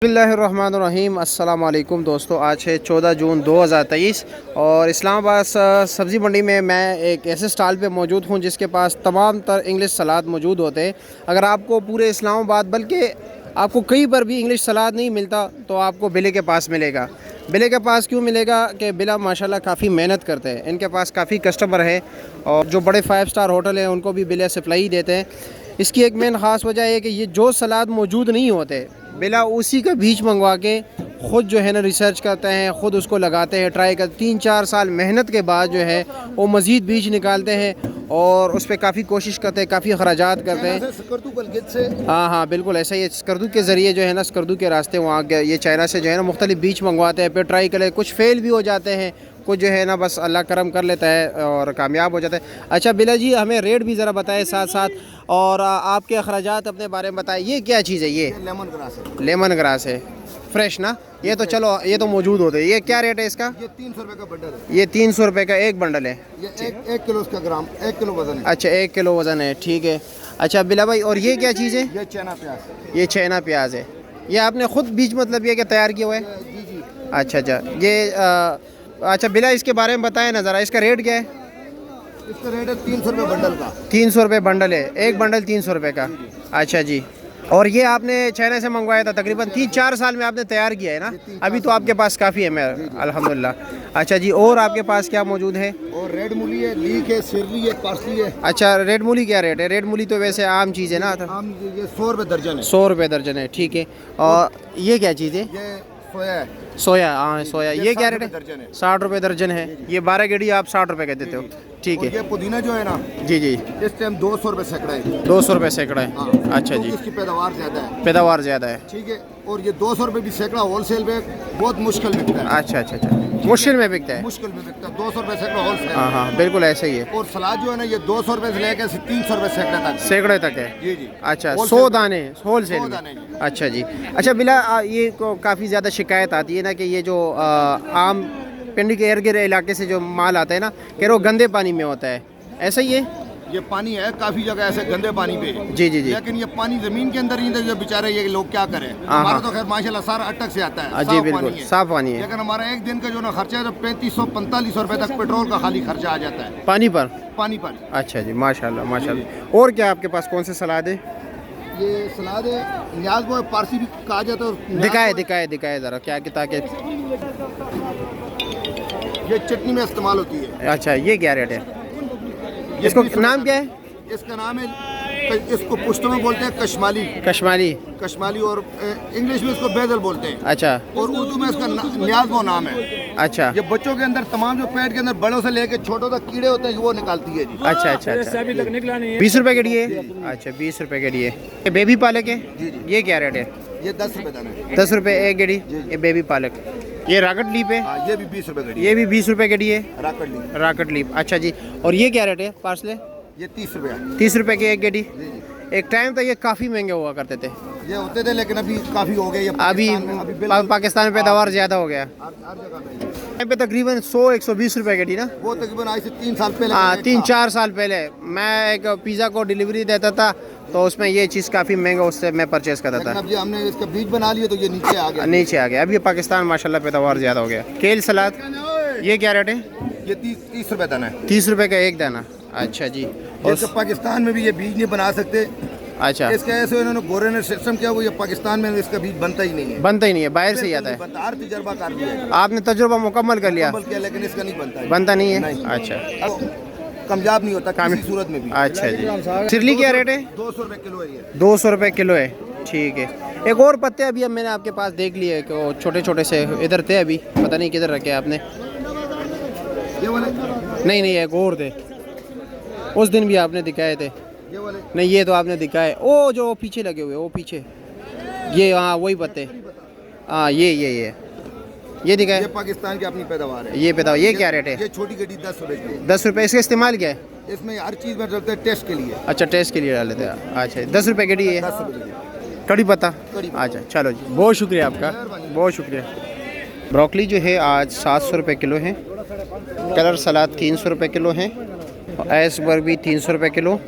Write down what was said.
बिस्मिल्लाहिर्रहमानिर्रहीम अस्सलाम वालेकुम दोस्तों। आज है 14 जून 2023 और इस्लामाबाद सब्ज़ी मंडी में मैं एक ऐसे स्टॉल पे मौजूद हूँ जिसके पास तमाम तर इंग्लिश सलाद मौजूद होते हैं। अगर आपको पूरे इस्लामाबाद बल्कि आपको कहीं पर भी इंग्लिश सलाद नहीं मिलता तो आपको बिले के पास मिलेगा। बिले के पास क्यों मिलेगा कि बिला माशाल्लाह काफ़ी मेहनत करते हैं, इनके पास काफ़ी कस्टमर है और जो बड़े 5 स्टार होटल हैं उनको भी बिले सप्लाई देते हैं। इसकी एक मेन ख़ास वजह है कि ये जो सलाद मौजूद नहीं होते बिला उसी का बीज मंगवा के ख़ुद जो है ना रिसर्च करते हैं, ख़ुद उसको लगाते हैं, ट्राई करते 3-4 साल मेहनत के बाद जो है वो मज़ीद बीज निकालते हैं और उस पर काफ़ी कोशिश करते हैं, काफ़ी खराजात करते हैं। हाँ बिल्कुल ऐसा ही है। स्कर्दू के ज़रिए जो है ना, स्कर्दू के रास्ते वहाँ ये चाइना से जो है ना मुख्तलिफ बीज मंगवाते हैं, फिर ट्राई कर कुछ फेल भी हो जाते हैं, कुछ जो है ना बस अल्लाह करम कर लेता है और कामयाब हो जाता है। अच्छा बिला जी, हमें रेट भी ज़रा बताएं साथ साथ और आपके अखराजात अपने बारे में बताएं। ये क्या चीज़ है? ये लेमन ग्रास है। लेमन ग्रास है, फ्रेश ना? ये तो चलो ये तो मौजूद होते हैं। ये क्या रेट है इसका? ये 300 रुपये का बंडल है। ये 300 रुपये का एक बंडल है। ये एक किलो उसका ग्राम, 1 किलो वजन है। अच्छा 1 किलो वज़न है, ठीक है। अच्छा बिला भाई, और ये क्या चीज़ है? ये चाइना प्याज। ये चाइना प्याज है। ये आपने ख़ुद बीज मतलब ये क्या तैयार किया हुआ है? जी जी। अच्छा ये अच्छा बिला इसके बारे में बताएं ना ज़रा, इसका रेट क्या है? इसका रेट है 300 रुपये बंडल का। 300 रुपये बंडल है, एक बंडल 300 रुपये का। अच्छा जी। और ये आपने चाइना से मंगवाया था, तकरीबन 3-4 साल में आपने तैयार किया है ना? अभी तो आपके पास काफ़ी है मैं अल्हम्दुलिल्लाह। अच्छा जी, और आपके पास क्या मौजूद है? और रेड मूली है, लीक है, सिरली है, पार्सली है। अच्छा रेड मूली क्या रेट है? रेड मूली तो वैसे आम चीज़ है ना? आम ये 100 रुपये दर्जन है। 100 रुपये दर्जन है, ठीक है। और ये क्या चीज़ है? ये सोया है। सोया, हाँ सोया। ये क्या रेट है? 60 रुपये दर्जन दर्जन है। है। ये 12 गेड़ी आप 60 रुपये का देते हो, ठीक और है। ये पुदीना जो है ना, जी जी, इस टाइम 200 रुपये सैकड़ा है। 200 रुपये सैकड़ा है। हाँ, अच्छा जी, क्योंकि इसकी पैदावार ज़्यादा है। पैदावार ज़्यादा है, ठीक है। और ये 200 रुपये भी सैकड़ा होलसेल में बहुत मुश्किल बिकता है। अच्छा मुश्किल में बिकता है। मुश्किल में बिकता है 200 रुपये सैकड़ा होलसेल। हाँ बिल्कुल ऐसा ही है। और सलाद जो है ना, ये 200 रुपये से लेकर 300 रुपये सैकड़े तक। सैकड़े तक है? जी जी। अच्छा 100 दाने होलसेल 100 में? दाने जी। अच्छा जी। अच्छा बिला ये काफ़ी ज़्यादा शिकायत आती है ना कि ये जो आम पिंडी के इर्द गिर्द इलाके से जो माल आता है ना कि वो गंदे पानी में होता है, ऐसा ही है? ये पानी है काफी जगह ऐसे गंदे पानी पे। जी जी। लेकिन ये पानी जमीन के अंदर ही है, जो बेचारे ये लोग क्या करें। हमारा तो खैर माशाल्लाह सारा अटक से आता है, जी साफ बिल्कुल पानी है। साफ पानी है। लेकिन हमारा एक दिन का जो ना खर्चा है, 3500-4500 रुपए तक पेट्रोल का खाली खर्चा आ जाता है पानी पर? पानी पर। अच्छा जी, माशाल्लाह। और क्या आपके पास कौन से सलाद है? ये सलाद है, न्याज वो पारसी भी कहा जाता है। दिखाए ज़रा क्या कि ताकि ये चटनी में इस्तेमाल होती है। अच्छा ये क्या रेट है? इसको नाम क्या है? इसका नाम है, इसको पुश्तो में बोलते हैं कशमाली। कशमाली और इंग्लिश में इसको बेदल बोलते हैं। अच्छा। और उर्दू में इसका न्याज वो नाम है। अच्छा। ये बच्चों के अंदर तमाम जो पेट के अंदर बड़ों से लेकर छोटों तक कीड़े होते हैं वो निकालती है जी। अच्छा 20 रुपए के लिए? अच्छा 20 रुपए के लिए। ये बेबी पालक है? ये क्या रेट है? ये 10 रुपए दाना है। 10 रुपए एक गेड़ी ये बेबी पालक। ये राकट लीप है? ये भी 20 रुपए गड़ी। ये भी 20 रुपए गेड़ी है, राकट लीप। अच्छा जी। और ये क्या रेट है पार्सले? ये 30 रुपया। 30 रुपए के एक गेड़ी। एक टाइम तो ये काफ़ी महंगे हुआ करते थे। ये होते थे लेकिन अभी काफ़ी हो गए। अभी पाकिस्तान में पैदावार ज़्यादा हो गया। हर जगह पे तकरीबन 100-120 रुपए गेड़ी ना? वो तकरीबन आज से 3 साल पहले। हाँ 3-4 साल पहले मैं एक पिज़्ज़ा को डिलीवरी देता था तो उसमें ये चीज़ काफ़ी महंगा, उससे मैं परचेज़ करता था। अब हमने इसका बीज बना लिया तो ये नीचे आ गया। अभी पाकिस्तान माशाल्लाह पैदावार ज़्यादा हो गया। केल सलाद ये क्या रेट है? ये 30 रुपए दाना है। 30 रुपए का एक दाना। अच्छा जी। और पाकिस्तान में भी ये बीज नहीं बना सकते। अच्छा। इसका ऐसे इन्होंने गोरे ने सिस्टम किया, वो ये पाकिस्तान में इसका बीज बनता ही नहीं है। बाहर से ही आता है। तजुर्बा कर लिया आपने? तजुर्बा मुकम्मल कर लिया? लेकिन इसका नहीं बनता नहीं है। अच्छा, कामयाब नहीं होता किसी सूरत में भी। अच्छा जी। सिरली क्या रेट है? 200 रुपए किलो है। ये 200 रुपए किलो है, ठीक है। एक और पत्ते अभी अब मैंने आपके पास देख लिए कि वो छोटे छोटे से इधर थे, अभी पता नहीं किधर रखे आपने। ये वाले नहीं एक और थे, उस दिन भी आपने दिखाए थे। ये वाले नहीं ये तो आपने दिखाए, वो जो पीछे लगे हुए वो पीछे, ये हाँ वही पत्ते। हाँ ये दिखाए। ये पाकिस्तान की अपनी पैदावार है। ये बताओ ये क्या रेट है? ये छोटी गड्डी 10 रुपए की। 10 रुपये। इसका इस्तेमाल क्या है? इसमें हर चीज़ में डालते हैं टेस्ट के लिए। अच्छा टेस्ट के लिए डाल लेते हैं। अच्छा 10 रुपये गड्डी है। 10 रुपए की कड़ी पत्ता। अच्छा चलो जी, बहुत शुक्रिया आपका, बहुत शुक्रिया। ब्रोकली जो है आज 700 रुपये किलो है। कलर सलाद 300 रुपये किलो है। आइसबर्ग भी 300 रुपये किलो।